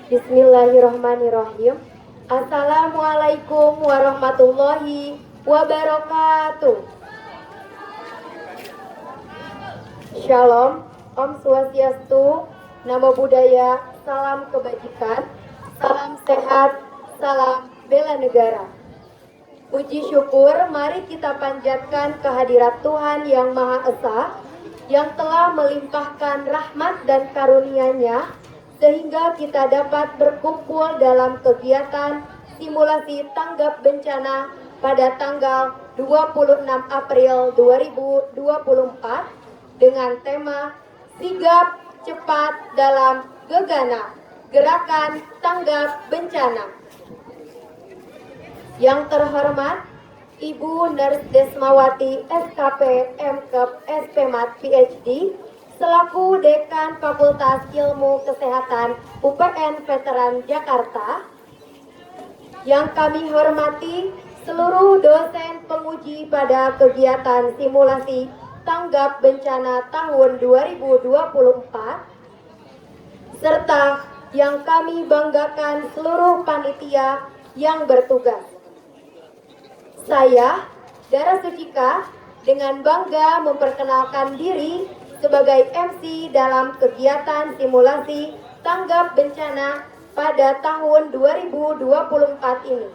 Bismillahirrahmanirrahim. Assalamualaikum warahmatullahi wabarakatuh. Shalom, Om Swastiastu, Namo Buddhaya, salam kebajikan, salam sehat, salam bela negara. Puji syukur, mari kita panjatkan kehadirat Tuhan Yang Maha Esa, yang telah melimpahkan rahmat dan karunia-Nya, sehingga kita dapat berkumpul dalam kegiatan simulasi tanggap bencana pada tanggal 26 April 2024 dengan tema Sigap Cepat dalam Gegana, Gerakan Tanggap Bencana. Yang terhormat Ibu Nurse Desmawati SKP MKep SPMat PhD selaku Dekan Fakultas Ilmu Kesehatan UPN Veteran Jakarta. Yang kami hormati seluruh dosen penguji pada kegiatan simulasi tanggap bencana tahun 2024, serta yang kami banggakan seluruh panitia yang bertugas. Saya, Dara Sucika, dengan bangga memperkenalkan diri sebagai MC dalam kegiatan simulasi tanggap bencana pada tahun 2024 ini.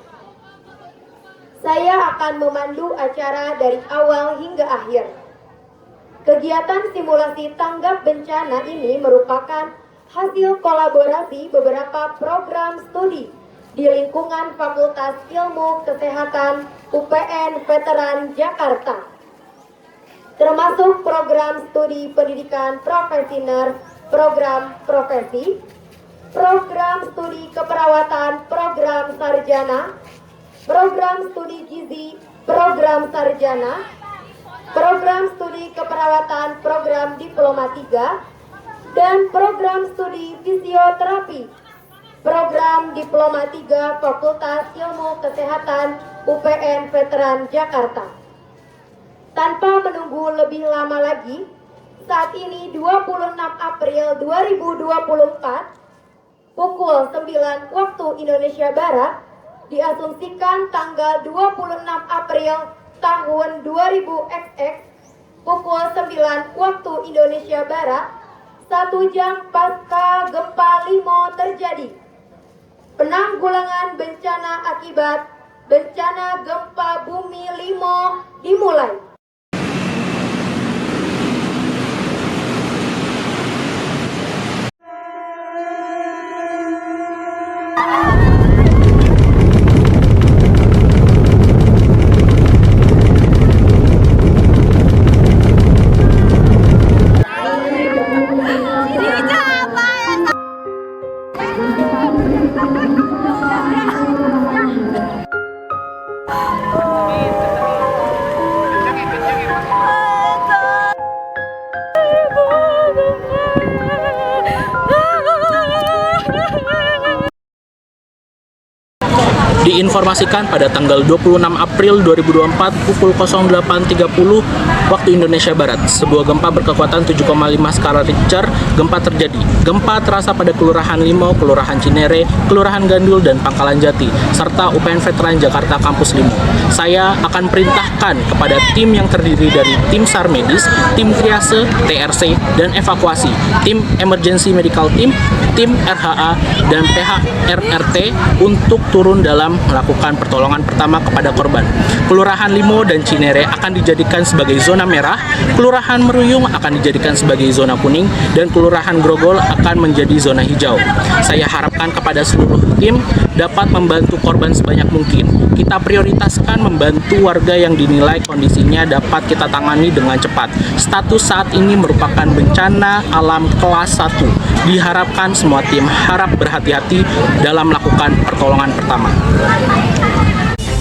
Saya akan memandu acara dari awal hingga akhir. Kegiatan simulasi tanggap bencana ini merupakan hasil kolaborasi beberapa program studi di lingkungan Fakultas Ilmu Kesehatan UPN Veteran Jakarta, termasuk program studi pendidikan profesi nurse, program profesi, program studi keperawatan, program sarjana, program studi gizi, program sarjana, program studi keperawatan, program diploma 3, dan program studi fisioterapi, program diploma 3 Fakultas Ilmu Kesehatan UPN Veteran Jakarta. Tanpa menunggu lebih lama lagi, saat ini 26 April 2024, pukul 9 waktu Indonesia Barat, diasumsikan tanggal 26 April tahun 2000XX, pukul 9 waktu Indonesia Barat, 1 jam pasca gempa Limo terjadi. Penanggulangan bencana akibat bencana gempa bumi Limo dimulai. Diinformasikan pada tanggal 26 April 2024 pukul 08.30 waktu Indonesia Barat, sebuah gempa berkekuatan 7,5 skala Richter gempa terjadi. Gempa terasa pada Kelurahan Limo, Kelurahan Cinere, Kelurahan Gandul, dan Pangkalan Jati, serta UPN Veteran Jakarta Kampus Limo. Saya akan perintahkan kepada tim yang terdiri dari tim SAR Medis, tim Triase, TRC, dan Evakuasi, tim Emergency Medical Team, tim RHA, dan pihak RRT untuk turun dalam melakukan pertolongan pertama kepada korban. Kelurahan Limo dan Cinere akan dijadikan sebagai zona merah, Kelurahan Meruyung akan dijadikan sebagai zona kuning, dan Kelurahan Grogol akan menjadi zona hijau. Saya harapkan kepada seluruh tim dapat membantu korban sebanyak mungkin. Kita prioritaskan membantu warga yang dinilai kondisinya dapat kita tangani dengan cepat. Status saat ini merupakan bencana alam kelas 1. Diharapkan semua tim harap berhati-hati dalam melakukan pertolongan pertama.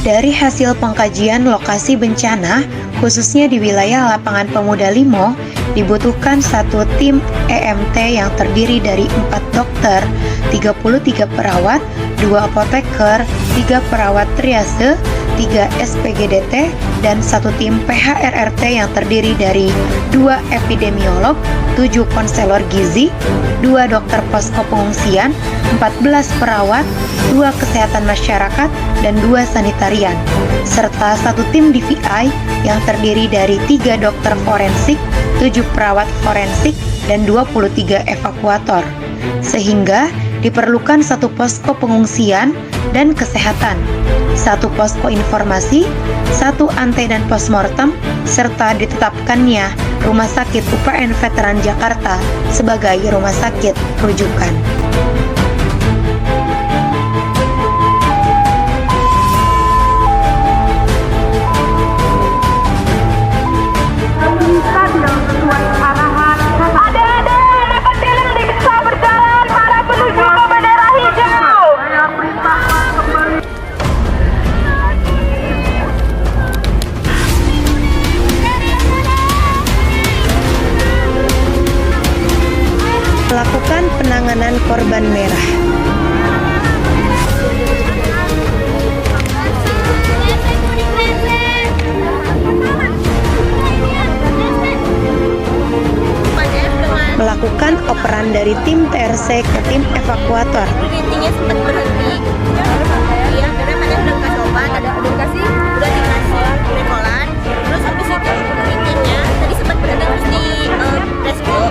Dari hasil pengkajian lokasi bencana, khususnya di wilayah Lapangan Pemuda Limo, dibutuhkan satu tim EMT yang terdiri dari 4 dokter, 33 perawat, 2 apoteker, 3 perawat triase, 3 SPGDT, dan 1 tim PHRRT yang terdiri dari 2 epidemiolog, 7 konselor gizi, 2 dokter posko pengungsian, 14 perawat, 2 kesehatan masyarakat, dan 2 sanitarian, serta 1 tim DVI yang terdiri dari 3 dokter forensik, 7 perawat forensik, dan 23 evakuator, sehingga diperlukan 1 posko pengungsian dan kesehatan, 1 posko informasi, 1 ante dan postmortem, serta ditetapkannya Rumah Sakit UPN Veteran Jakarta sebagai rumah sakit rujukan. Melakukan penanganan korban merah. Melakukan operan dari tim TRC ke tim evakuator. Breathingnya sempat berhenti. Iya, karena mana udah kasih obat, udah dikasih remolan. Terus habis itu breathingnya tadi sempat berhenti terus di rescue.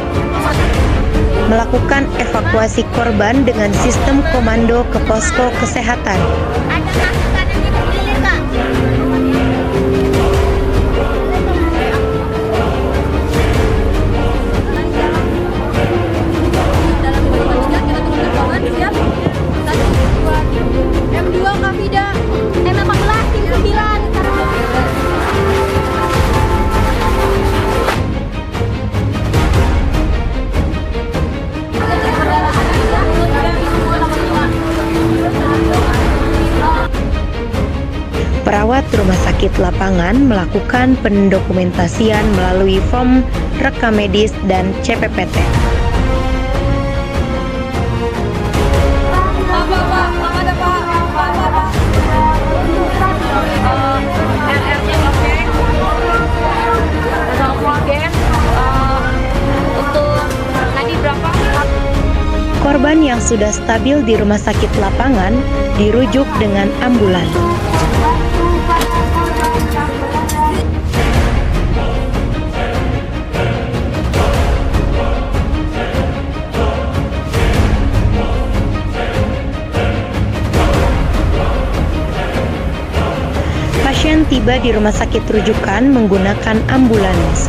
Melakukan evakuasi korban dengan sistem komando ke posko kesehatan. Ada kaki kanan di kiri, Kak. M2 Kak Fida. M14 tim 9. Perawat rumah sakit lapangan melakukan pendokumentasian melalui form rekam medis dan CPPT. Korban yang sudah stabil di rumah sakit lapangan dirujuk dengan ambulan. Pasien tiba di rumah sakit rujukan menggunakan ambulans.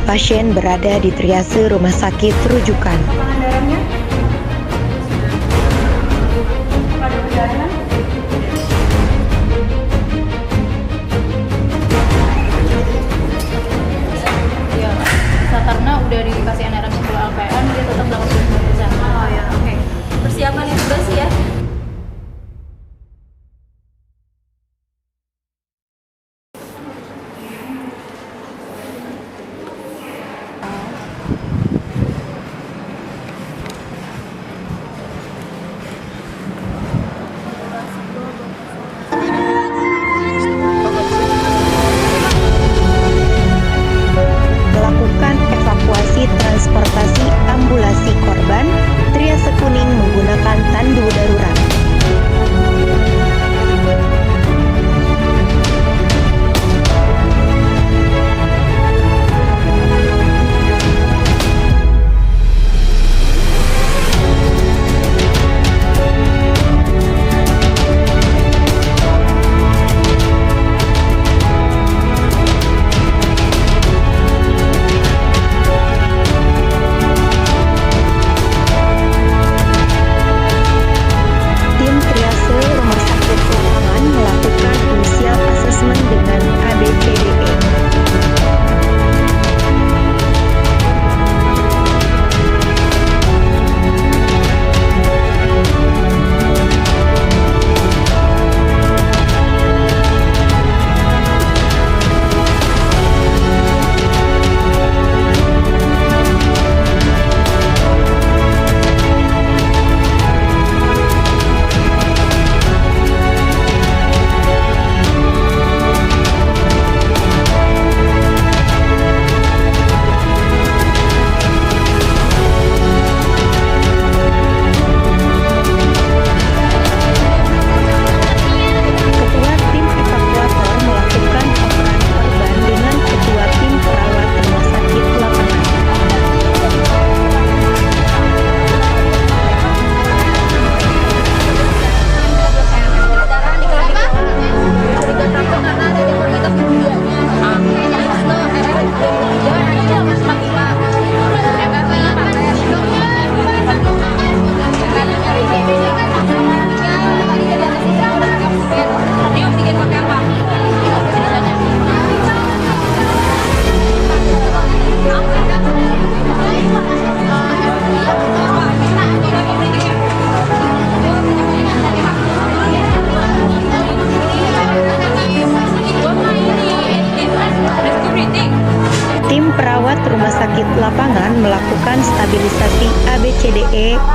Pasien berada di triase rumah sakit rujukan. Karena udah dikasih NRM 10 LPM, dia tetap 80%. Oh ya, oke. Persiapan intubasi ya.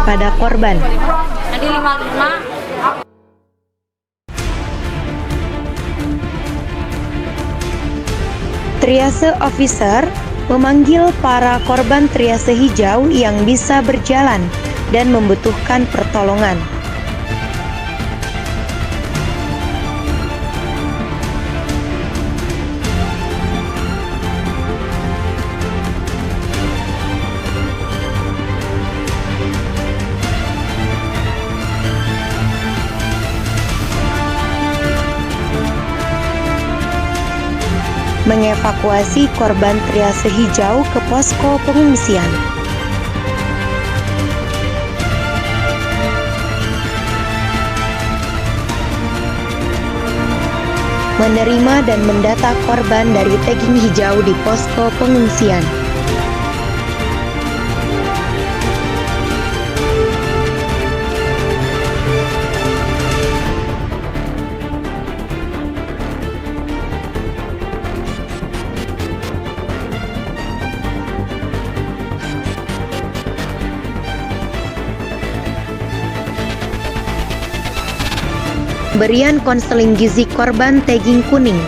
kepada korban. Nanti 55. Triase officer memanggil para korban triase hijau yang bisa berjalan dan membutuhkan pertolongan. Mengevakuasi korban triase hijau ke posko pengungsian. Menerima dan mendata korban dari tagging hijau di posko pengungsian. Berian konseling gizi korban tagging kuning.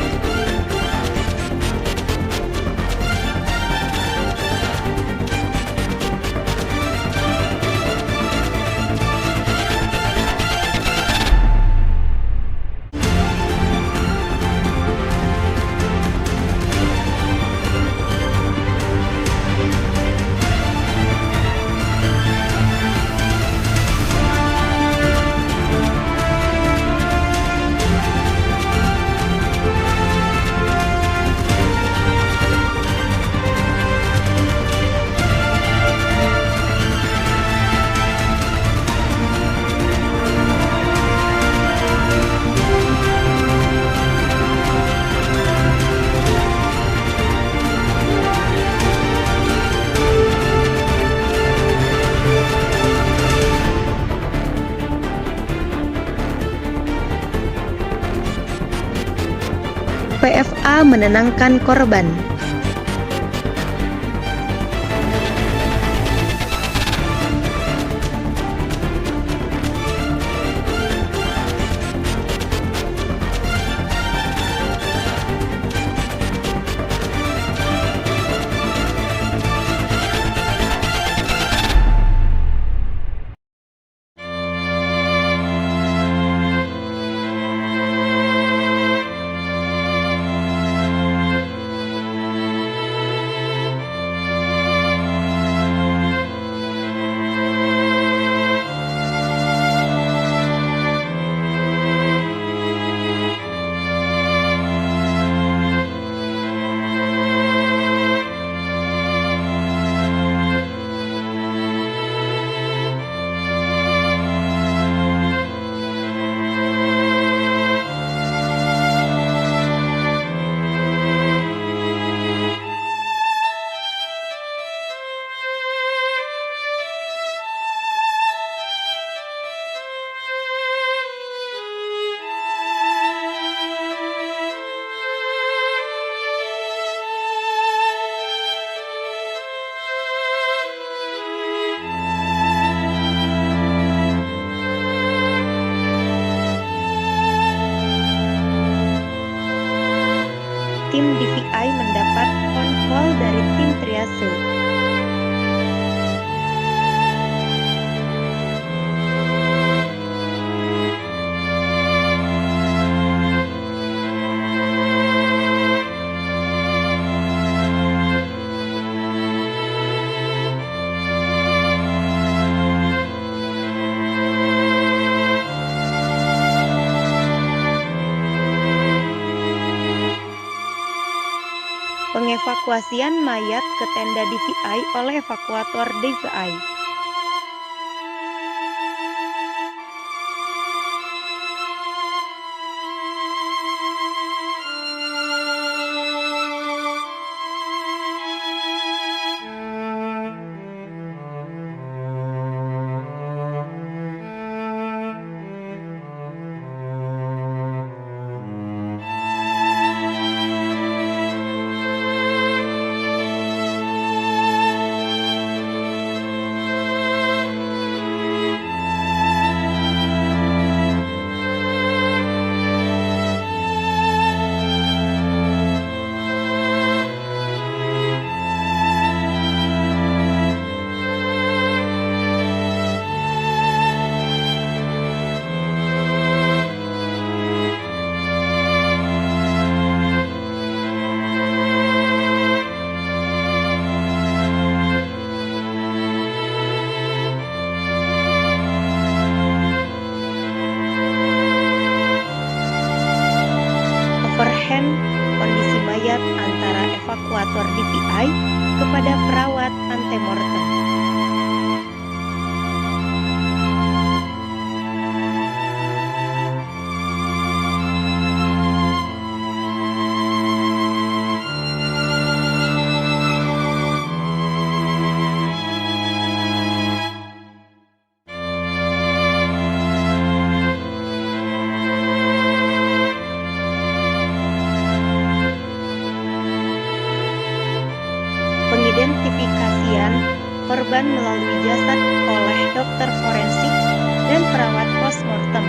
PFA menenangkan korban. Tim DVI mendapat phone call dari tim triase. Pengevakuasian mayat ke tenda DVI oleh evakuator DVI. dan perawat postmortem.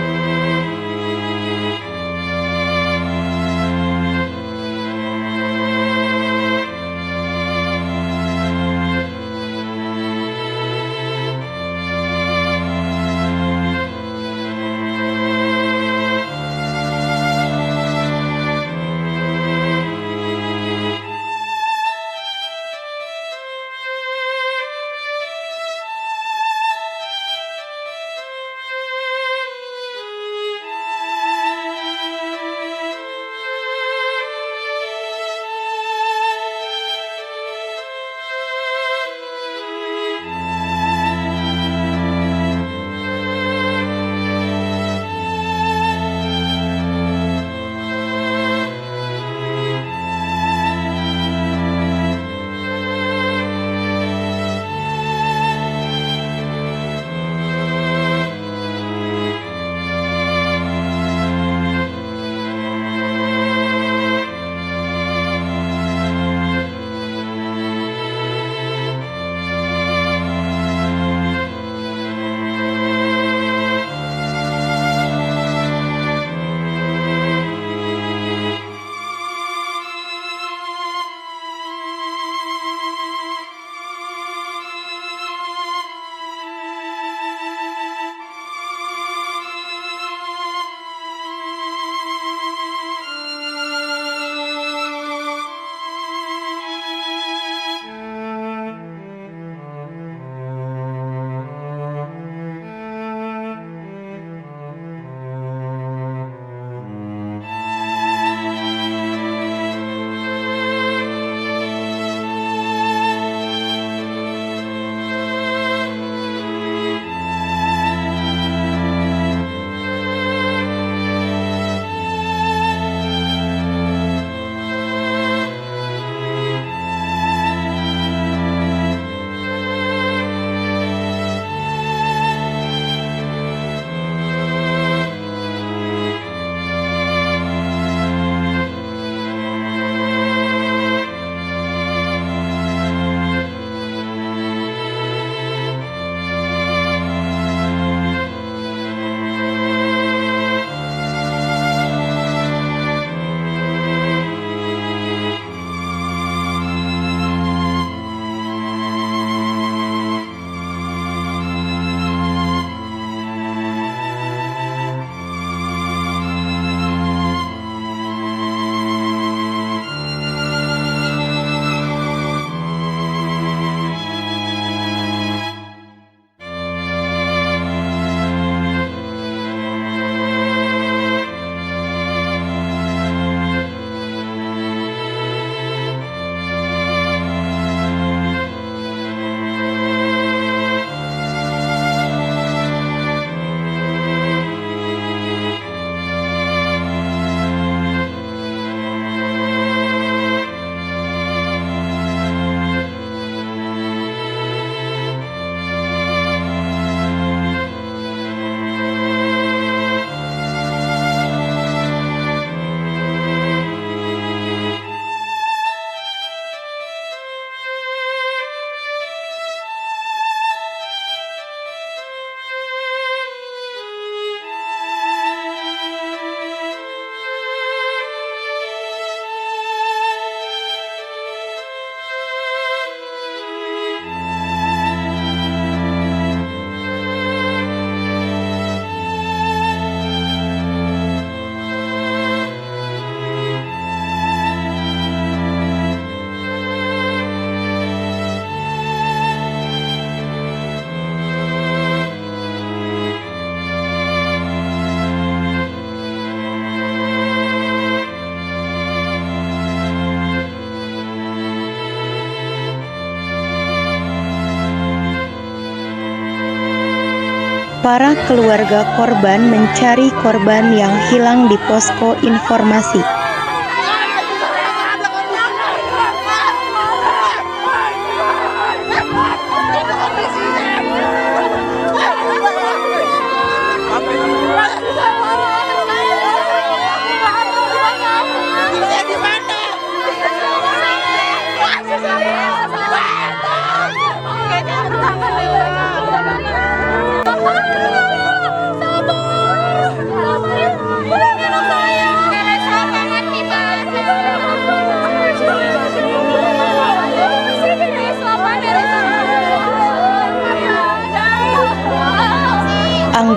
para keluarga korban mencari korban yang hilang di posko informasi.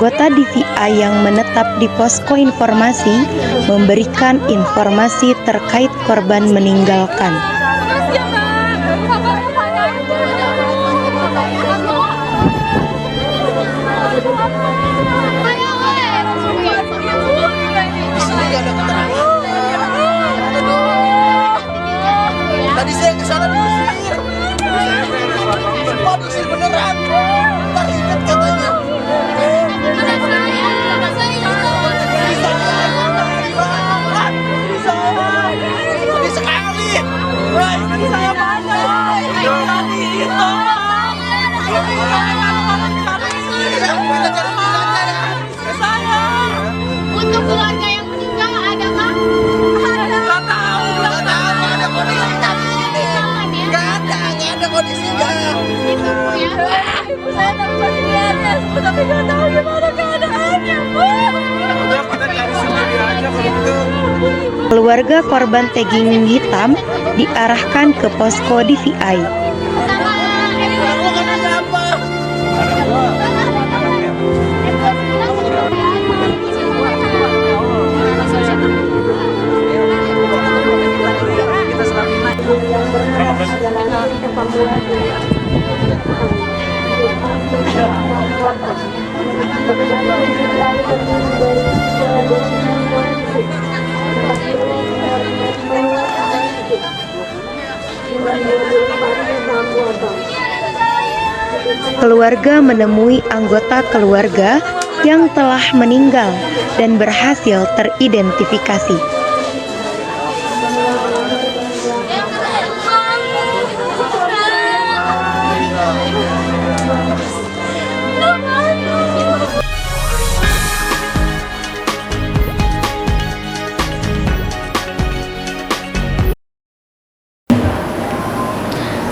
anggota DVI yang menetap di posko informasi memberikan informasi terkait korban meninggalkan. Tadi saya kesana diusir. Oh, diusir beneran. Ntar ingat katanya. Sedih sekali. Wah, ini saya banyak. Tadi itu. Untuk keluarga yang meninggal ada kah? Nggak tahu ada kondisinya. Nggak ada kondisinya. Itu ya. Ibu saya tanpa diatas, tapi nggak tahu gimana keadaannya. Keluarga korban tagging hitam diarahkan ke posko DVI. Keluarga menemui anggota keluarga yang telah meninggal dan berhasil teridentifikasi.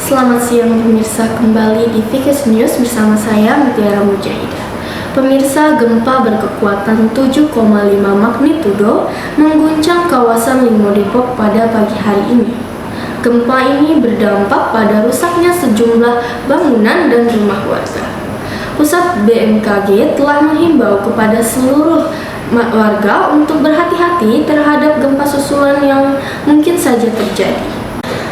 Selamat siang pemirsa, kembali di Vikas News bersama saya Mutiara Mujahidah. Pemirsa, gempa berkekuatan 7,5 magnitudo mengguncang kawasan Limo Depok pada pagi hari ini. Gempa ini berdampak pada rusaknya sejumlah bangunan dan rumah warga. Pusat BMKG telah menghimbau kepada seluruh warga untuk berhati-hati terhadap gempa susulan yang mungkin saja terjadi.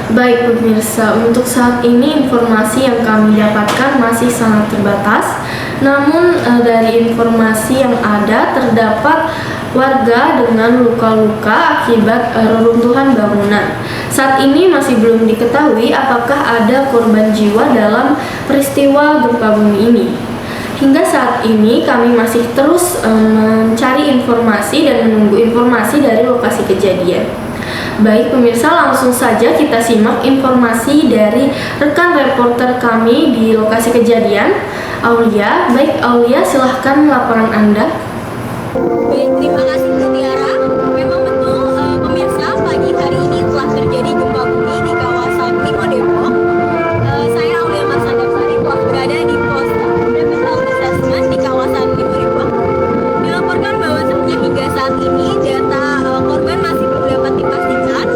Baik pemirsa, untuk saat ini informasi yang kami dapatkan masih sangat terbatas. Namun dari informasi yang ada terdapat warga dengan luka-luka akibat reruntuhan bangunan. Saat ini masih belum diketahui apakah ada korban jiwa dalam peristiwa gempa bumi ini. Hingga saat ini kami masih terus mencari informasi dan menunggu informasi dari lokasi kejadian. Baik pemirsa, langsung saja kita simak informasi dari rekan reporter kami di lokasi kejadian, Aulia. Baik Aulia, silahkan laporan Anda. Baik, terima kasih Mutiara. Memang betul pemirsa, pagi hari ini telah terjadi gempa bumi di kawasan Limo Depok. Saya Aulia Marsandarsari telah berada di pos Rapid Health Assessment di kawasan Limo Depok. Dilaporkan bahwasannya hingga saat ini data korban masih belum dapat dipastikan,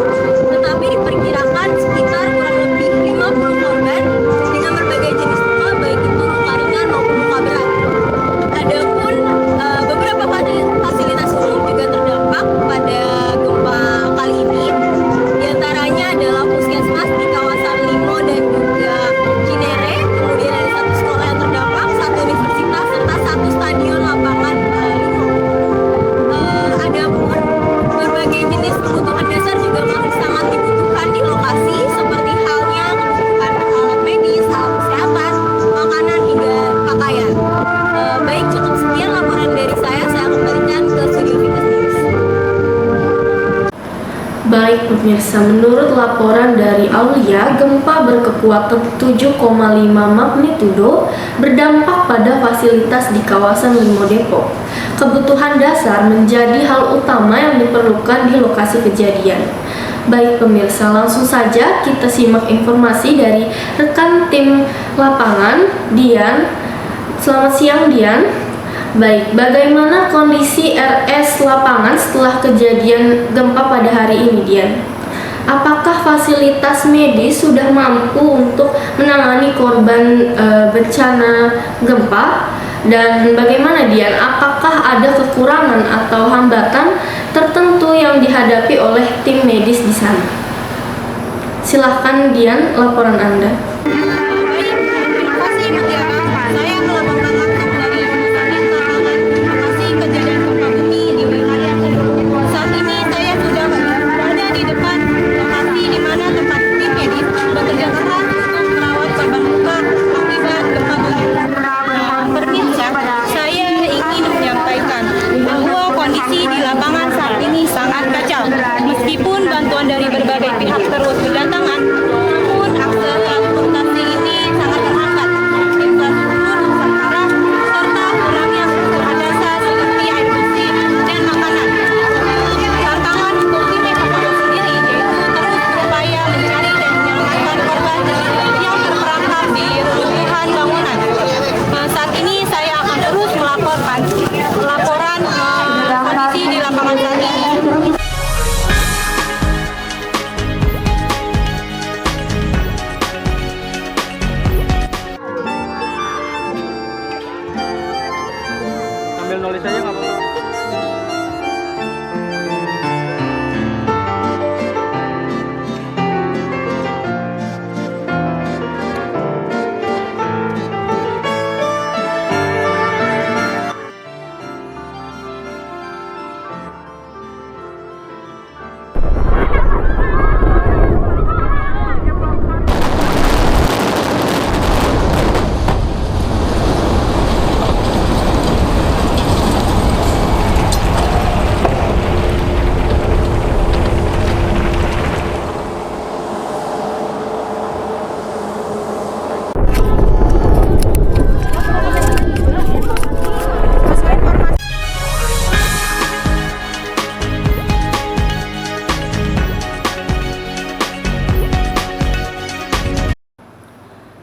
tetapi diperkirakan sekitar kurang lebih 50 korban dengan berbagai jenis luka, baik itu luka ringan maupun luka berat. Adapun beberapa fasilitas umum juga terdampak pada gempa kali ini. Di antaranya adalah puskesmas di kawasan Limo dan juga Cinere, kemudian ada satu sekolah yang terdampak, satu universitas, serta satu stadion lapangan Limo. Adapun berbagai jenis kebutuhan dasar juga masih sangat dibutuhkan di lokasi, seperti halnya kebutuhan alat medis, alat kesehatan, makanan hingga pakaian. Baik, cukup sekian laporan dari saya kembalikan ke studio Vikas News. Baik pemirsa, menurut laporan dari Aulia, gempa berkekuatan 7,5 magnitudo berdampak pada fasilitas di kawasan Limo Depok. Kebutuhan dasar menjadi hal utama yang diperlukan di lokasi kejadian. Baik pemirsa, langsung saja kita simak informasi dari rekan tim lapangan, Dian. Selamat siang Dian. Baik, bagaimana kondisi RS lapangan setelah kejadian gempa pada hari ini, Dian? Apakah fasilitas medis sudah mampu untuk menangani korban bencana gempa? Dan bagaimana Dian? Apakah ada kekurangan atau hambatan tertentu yang dihadapi oleh tim medis di sana? Silahkan Dian, laporan Anda. Terima kasih Mutiara. Saya melaporkan langsung dari Rumah Sakit Lapangan lokasi kejadian gempa bumi di wilayah Kedung. Saat ini saya sudah berada di depan lokasi di mana tempat tim medis bekerja keras untuk merawat korban luka akibat gempa bumi. Pemirsa, saya ingin menyampaikan bahwa kondisi di lapangan saat ini sangat kacau. Meskipun bantuan dari berbagai pihak terus berdatangan, namun akses transportasi ini sangat terhambat. Infrastruktur rusak parah serta kurangnya kebutuhan dasar seperti air bersih dan makanan. Tantangan untuk tim evakuasi sendiri yaitu terus berupaya mencari dan menyelamatkan korban yang terperangkap di reruntuhan bangunan. Saat ini saya akan terus melaporkan laporan kondisi di lapangan saat ini. Sambil nulis aja nggak apa-apa.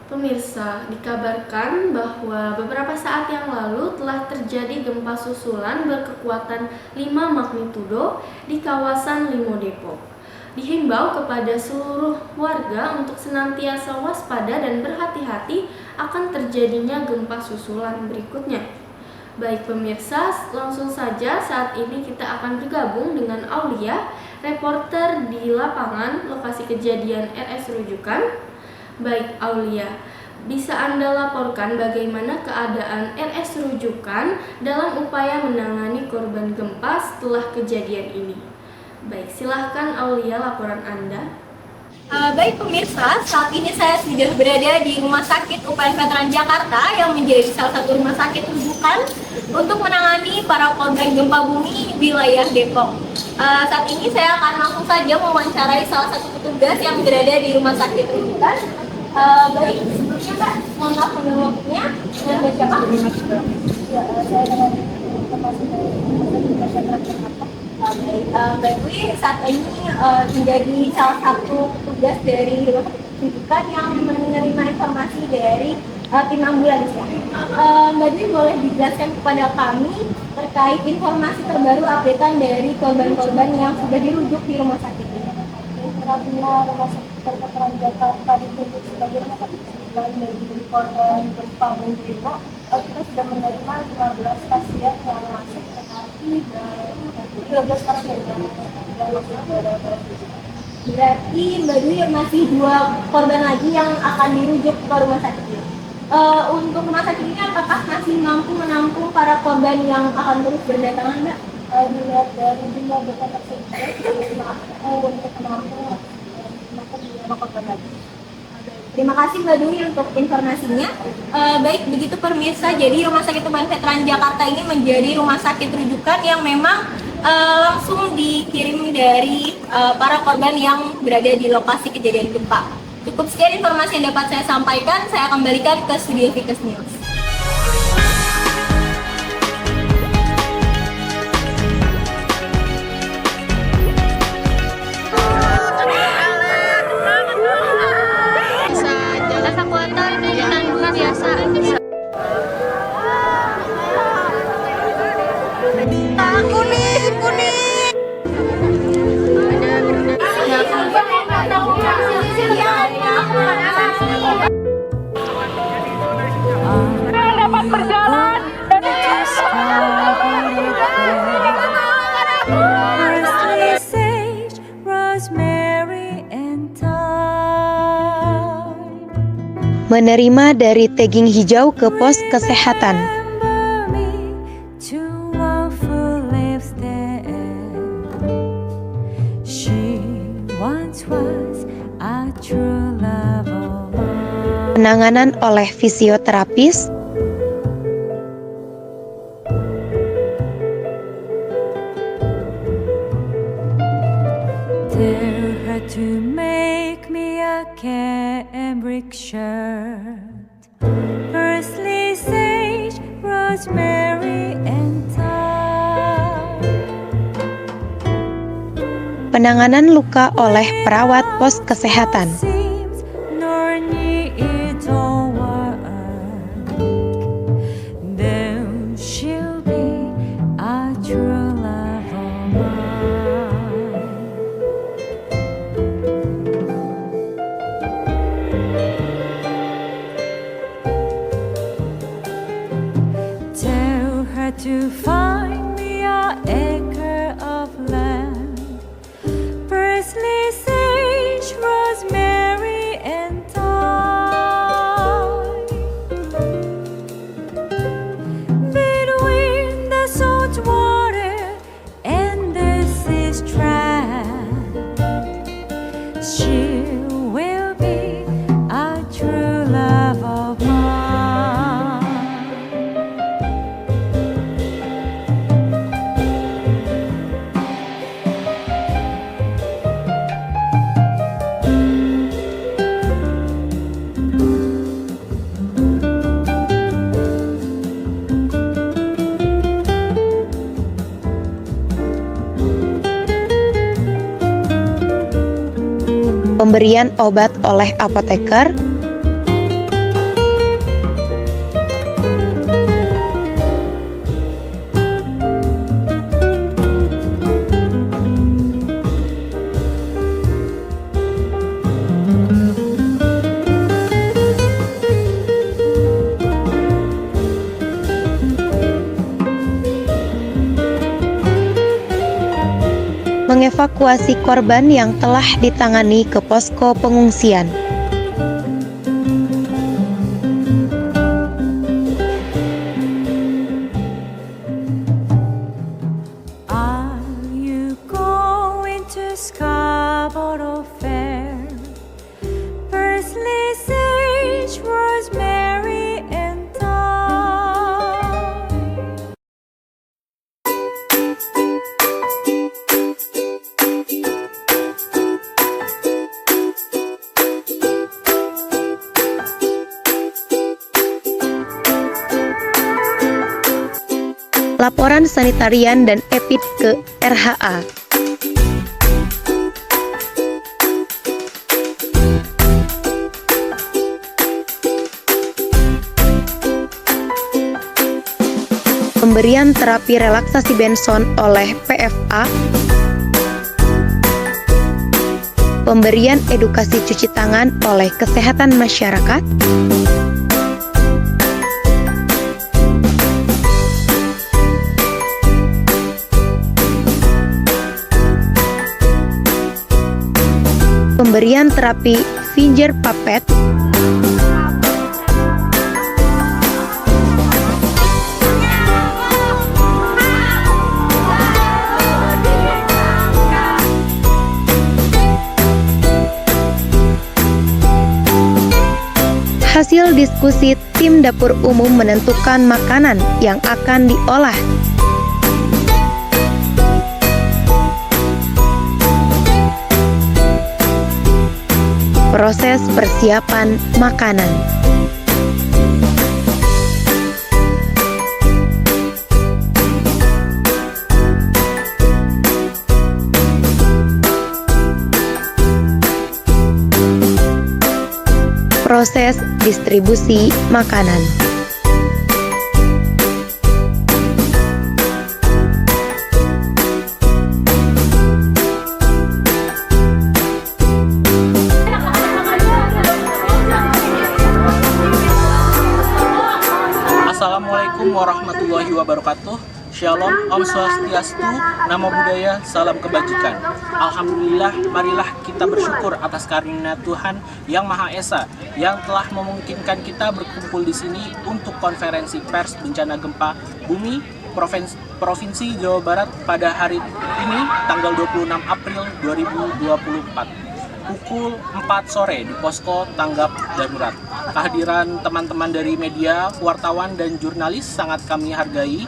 Pemirsa, dikabarkan bahwa beberapa saat yang lalu telah terjadi gempa susulan berkekuatan 5 magnitudo di kawasan Limo Depok. Dihimbau kepada seluruh warga untuk senantiasa waspada dan berhati-hati akan terjadinya gempa susulan berikutnya. Baik pemirsa, langsung saja saat ini kita akan bergabung dengan Aulia, reporter di lapangan lokasi kejadian RS rujukan. Baik Aulia, bisa Anda laporkan bagaimana keadaan RS rujukan dalam upaya menangani korban gempa setelah kejadian ini? Baik, silahkan Aulia laporan Anda. Baik pemirsa, saat ini saya sudah berada di Rumah Sakit UPN Veteran Jakarta yang menjadi salah satu rumah sakit rujukan untuk menangani para korban gempa bumi wilayah Depok. Saat ini saya akan langsung saja mewawancarai salah satu petugas yang berada di rumah sakit rujukan. Baik, sebelumnya Mbak, mohon maaf untuk waktunya. Dengan siapa? Ya, saya dengan Mbak Dwi saat ini menjadi salah satu petugas dari rumah sakit rujukan yang menerima informasi dari tim ambulans. Mbak Dwi boleh dijelaskan kepada kami terkait informasi terbaru updatean dari korban-korban yang sudah dirujuk di rumah sakit ini. Karena rumah sakit Veteran Jakarta ditunjuk sebagai rumah sakit rujukan dari korban gempa bumi Depok, kita sudah menerima 15 pasien yang masuk tetapi 13 pasien yang masuk ke dalam. Berarti Mbak Dwi masih 2 korban lagi yang akan dirujuk ke rumah sakit ini. Untuk rumah sakit ini apakah masih mampu menampung para korban yang akan terus berdatangan, Mbak? Dilihat dari jumlah beban tersebut, untuk menampung korban lagi. Terima kasih Mbak Dwi untuk informasinya. Baik, begitu pemirsa, jadi Rumah Sakit UPN Veteran Jakarta ini menjadi rumah sakit rujukan yang memang langsung dikirim dari para korban yang berada di lokasi kejadian gempa. Cukup sekian informasi yang dapat saya sampaikan. Saya kembalikan ke studio Vikas News. Dapat berjalan menerima dari tagging hijau ke pos kesehatan. Penanganan oleh fisioterapis, Tell her to make me a cambric shirt, parsley, sage, rosemary, and thyme. penanganan luka oleh perawat pos kesehatan, Seems nor need or work, then she'll be a true love of mine. Tell her to find me an acre of land, parsley, sage, rosemary, and thyme. Between the salt water and the sea strand, she will be a true love of mine. pemberian obat oleh apoteker, mengevakuasi korban yang telah ditangani ke posko pengungsian. Are you going to Scarborough Fair? Parsley, sage, rosemary, and thyme. Laporan sanitarian dan epid ke RHA. Pemberian terapi relaksasi Benson oleh PFA. Pemberian edukasi cuci tangan oleh kesehatan masyarakat. Pemberian terapi finger puppet, hasil diskusi tim dapur umum menentukan makanan yang akan diolah. Proses persiapan makanan. Proses distribusi makanan. Assalamualaikum warahmatullahi wabarakatuh. Shalom Om Swastiastu, Namo Buddhaya, Salam Kebajikan. Alhamdulillah, marilah kita bersyukur atas karunia Tuhan Yang Maha Esa yang telah memungkinkan kita berkumpul di sini untuk konferensi pers bencana gempa bumi Provinsi Jawa Barat pada hari ini, tanggal 26 April 2024. Pukul 4 sore di posko tanggap darurat. Kehadiran teman-teman dari media, wartawan, dan jurnalis sangat kami hargai.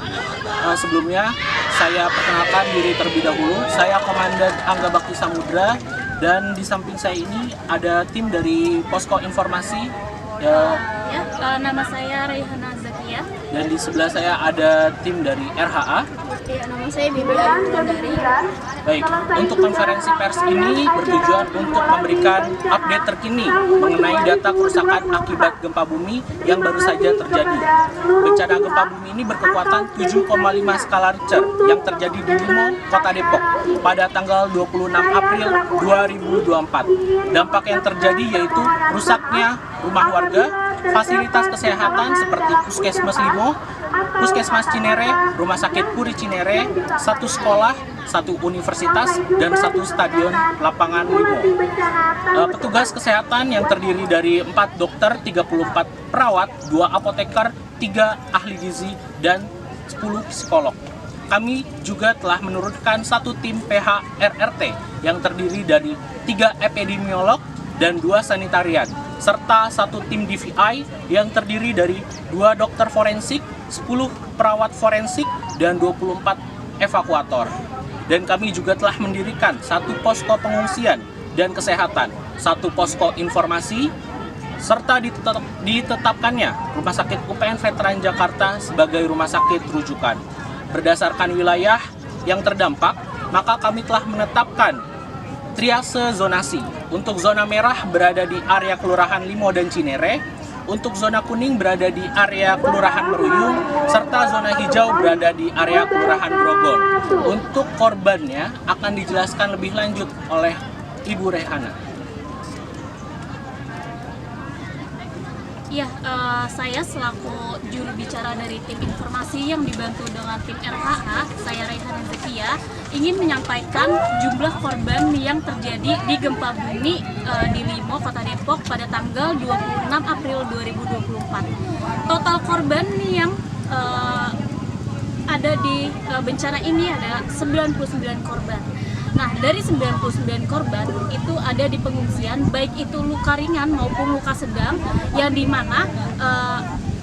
Sebelumnya, saya perkenalkan diri terlebih dahulu. Saya Komandan Angga Bakti Samudra, dan di samping saya ini ada tim dari posko informasi. Nama saya Rayhana Zakia. Dan di sebelah saya ada tim dari RHA. Nama saya Bibi Ayudandari. Baik, untuk konferensi pers ini bertujuan untuk memberikan update terkini mengenai data kerusakan akibat gempa bumi yang baru saja terjadi. Bencana gempa bumi ini berkekuatan 7,5 skala Richter yang terjadi di Limo, Kota Depok pada tanggal 26 April 2024. Dampak yang terjadi yaitu rusaknya rumah warga, fasilitas kesehatan seperti Puskesmas Limo, Puskesmas Cinere, Rumah Sakit Puri Cinere, satu sekolah, satu universitas, dan satu stadion lapangan Limo. Petugas kesehatan yang terdiri dari 4 dokter, 34 perawat, 2 apoteker, 3 ahli gizi, dan 10 psikolog. Kami juga telah menurunkan satu tim PHRRT yang terdiri dari 3 epidemiolog dan 2 sanitarian, serta satu tim DVI yang terdiri dari 2 dokter forensik, 10 perawat forensik, dan 24 evakuator. Dan kami juga telah mendirikan satu posko pengungsian dan kesehatan, satu posko informasi, serta ditetapkannya Rumah Sakit UPN Veteran Jakarta sebagai rumah sakit rujukan. Berdasarkan wilayah yang terdampak, maka kami telah menetapkan triase zonasi. Untuk zona merah berada di area Kelurahan Limo dan Cinere, untuk zona kuning berada di area Kelurahan Meruyung, serta zona hijau berada di area Kelurahan Grogol. Untuk korbannya akan dijelaskan lebih lanjut oleh Ibu Rehana. Ya, saya selaku juru bicara dari tim informasi yang dibantu dengan tim RHA, saya Rayhana Zakia, ingin menyampaikan jumlah korban yang terjadi di gempa bumi di Limo, Kota Depok pada tanggal 26 April 2024. Total korban yang ada di bencana ini ada 99 korban. Nah, dari 99 korban itu ada di pengungsian, baik itu luka ringan maupun luka sedang, yang dimana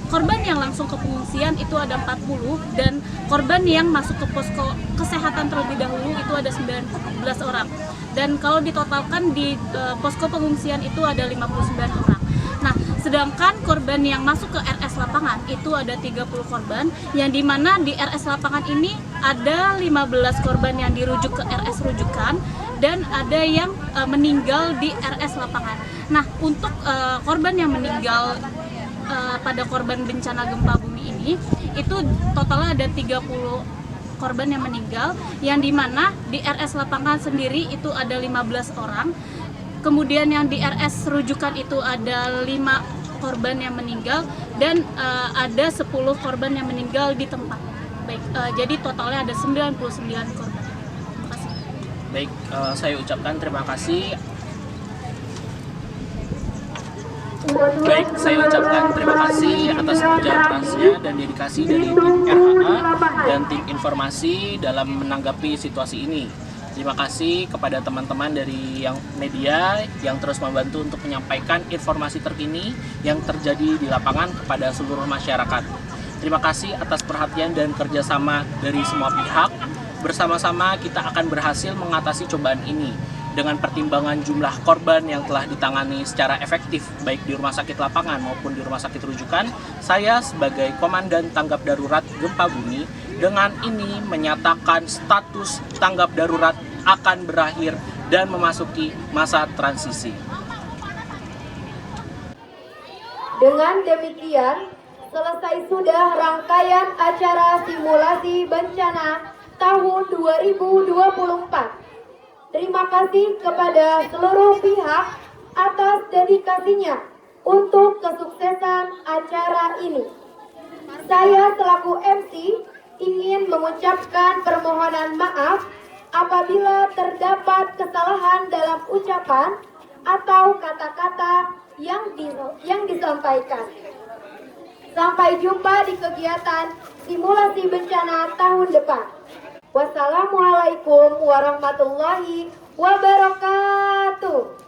korban yang langsung ke pengungsian itu ada 40, dan korban yang masuk ke posko kesehatan terlebih dahulu itu ada 19 orang. Dan kalau ditotalkan di posko pengungsian itu ada 59 orang. Nah, sedangkan korban yang masuk ke RS lapangan itu ada 30 korban, yang dimana di RS lapangan ini ada 15 korban yang dirujuk ke RS rujukan, dan ada yang meninggal di RS lapangan. Nah, untuk korban yang meninggal pada korban bencana gempa bumi ini, itu totalnya ada 30 korban yang meninggal, yang dimana di RS lapangan sendiri itu ada 15 orang. Kemudian yang di RS rujukan itu ada 5 korban yang meninggal, dan ada 10 korban yang meninggal di tempat. Baik, jadi totalnya ada 99 korban. Terima kasih. Baik, saya ucapkan terima kasih. Baik, saya ucapkan terima kasih atas kerja kerasnya dan dedikasi dari tim RHA dan tim informasi dalam menanggapi situasi ini. Terima kasih kepada teman-teman dari yang media yang terus membantu untuk menyampaikan informasi terkini yang terjadi di lapangan kepada seluruh masyarakat. Terima kasih atas perhatian dan kerjasama dari semua pihak. Bersama-sama kita akan berhasil mengatasi cobaan ini dengan pertimbangan jumlah korban yang telah ditangani secara efektif baik di rumah sakit lapangan maupun di rumah sakit rujukan. Saya sebagai Komandan Tanggap Darurat Gempa Bumi dengan ini menyatakan status tanggap darurat akan berakhir dan memasuki masa transisi. Dengan demikian, selesai sudah rangkaian acara simulasi bencana tahun 2024. Terima kasih kepada seluruh pihak atas dedikasinya untuk kesuksesan acara ini. Saya selaku MC ingin mengucapkan permohonan maaf apabila terdapat kesalahan dalam ucapan atau kata-kata yang disampaikan. Sampai jumpa di kegiatan simulasi bencana tahun depan. Wassalamualaikum warahmatullahi wabarakatuh.